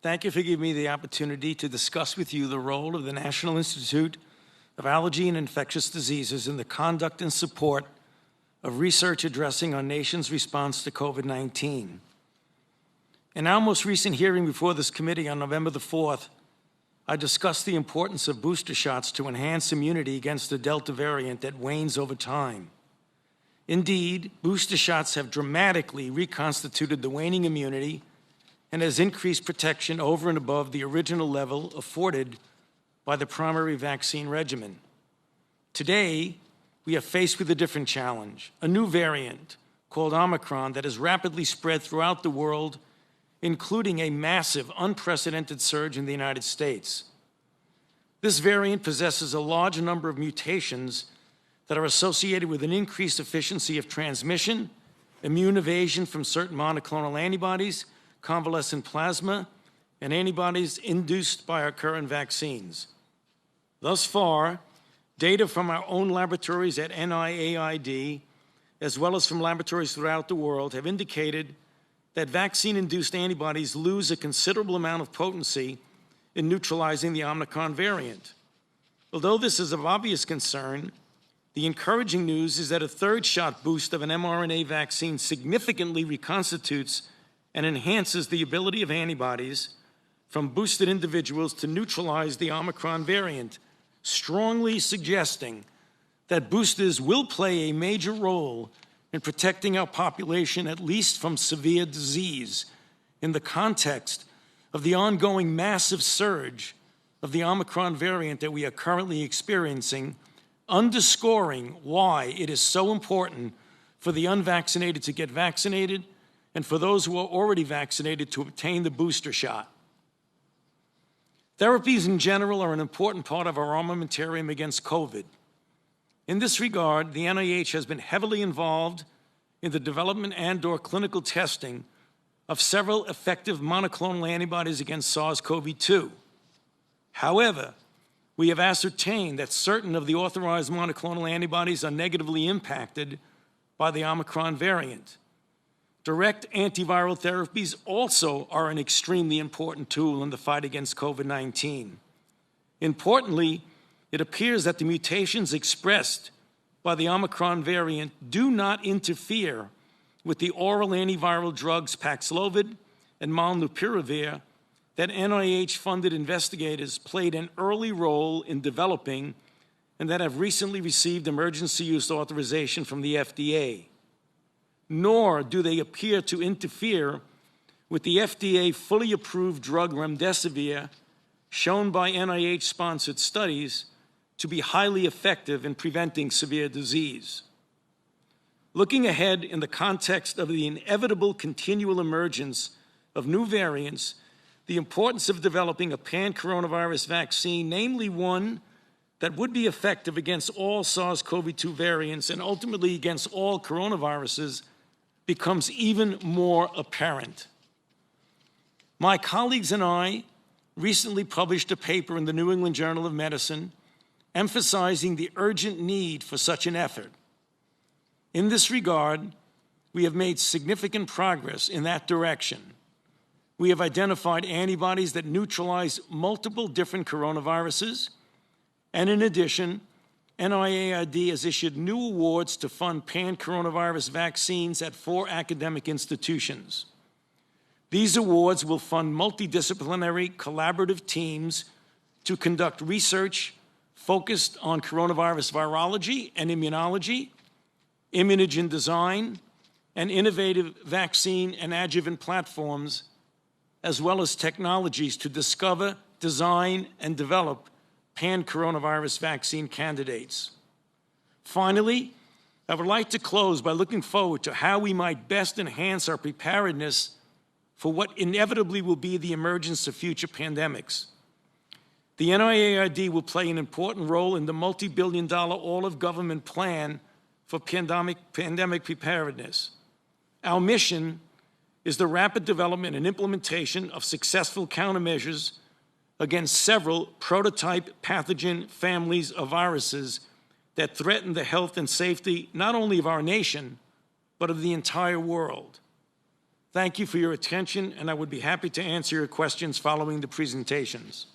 Thank you for giving me the opportunity to discuss with you the role of the National Institute of Allergy and Infectious Diseases in the conduct and support of research addressing our nation's response to COVID-19. In our most recent hearing before this committee on November the 4th, I discussed the importance of booster shots to enhance immunity against the Delta variant that wanes over time. Indeed, booster shots have dramatically reconstituted the waning immunity and has increased protection over and above the original level afforded by the primary vaccine regimen. Today, we are faced with a different challenge, a new variant called Omicron that has rapidly spread throughout the world, including a massive, unprecedented surge in the United States. This variant possesses a large number of mutations that are associated with an increased efficiency of transmission, immune evasion from certain monoclonal antibodies, convalescent plasma, and antibodies induced by our current vaccines. Thus far, data from our own laboratories at NIAID, as well as from laboratories throughout the world, have indicated that vaccine-induced antibodies lose a considerable amount of potency in neutralizing the Omicron variant. Although this is of obvious concern, the encouraging news is that a third shot boost of an mRNA vaccine significantly reconstitutes and enhances the ability of antibodies from boosted individuals to neutralize the Omicron variant, strongly suggesting that boosters will play a major role in protecting our population, at least from severe disease, in the context of the ongoing massive surge of the Omicron variant that we are currently experiencing, underscoring why it is so important for the unvaccinated to get vaccinated and for those who are already vaccinated to obtain the booster shot. Therapies in general are an important part of our armamentarium against COVID. In this regard, the NIH has been heavily involved in the development and/or clinical testing of several effective monoclonal antibodies against SARS-CoV-2. However, we have ascertained that certain of the authorized monoclonal antibodies are negatively impacted by the Omicron variant. Direct antiviral therapies also are an extremely important tool in the fight against COVID-19. Importantly, it appears that the mutations expressed by the Omicron variant do not interfere with the oral antiviral drugs Paxlovid and Molnupiravir that NIH-funded investigators played an early role in developing and that have recently received emergency use authorization from the FDA. Nor do they appear to interfere with the FDA fully approved drug remdesivir, shown by NIH-sponsored studies to be highly effective in preventing severe disease. Looking ahead in the context of the inevitable continual emergence of new variants, the importance of developing a pan-coronavirus vaccine, namely one that would be effective against all SARS-CoV-2 variants and ultimately against all coronaviruses, becomes even more apparent. My colleagues and I recently published a paper in the New England Journal of Medicine emphasizing the urgent need for such an effort. In this regard, we have made significant progress in that direction. We have identified antibodies that neutralize multiple different coronaviruses, and in addition, NIAID has issued new awards to fund pan-coronavirus vaccines at 4 academic institutions. These awards will fund multidisciplinary collaborative teams to conduct research focused on coronavirus virology and immunology, immunogen design, and innovative vaccine and adjuvant platforms, as well as technologies to discover, design, and develop pan-coronavirus vaccine candidates. Finally, I would like to close by looking forward to how we might best enhance our preparedness for what inevitably will be the emergence of future pandemics. The NIAID will play an important role in the multi-billion-dollar all-of-government plan for pandemic preparedness. Our mission is the rapid development and implementation of successful countermeasures against several prototype pathogen families of viruses that threaten the health and safety not only of our nation, but of the entire world. Thank you for your attention, and I would be happy to answer your questions following the presentations.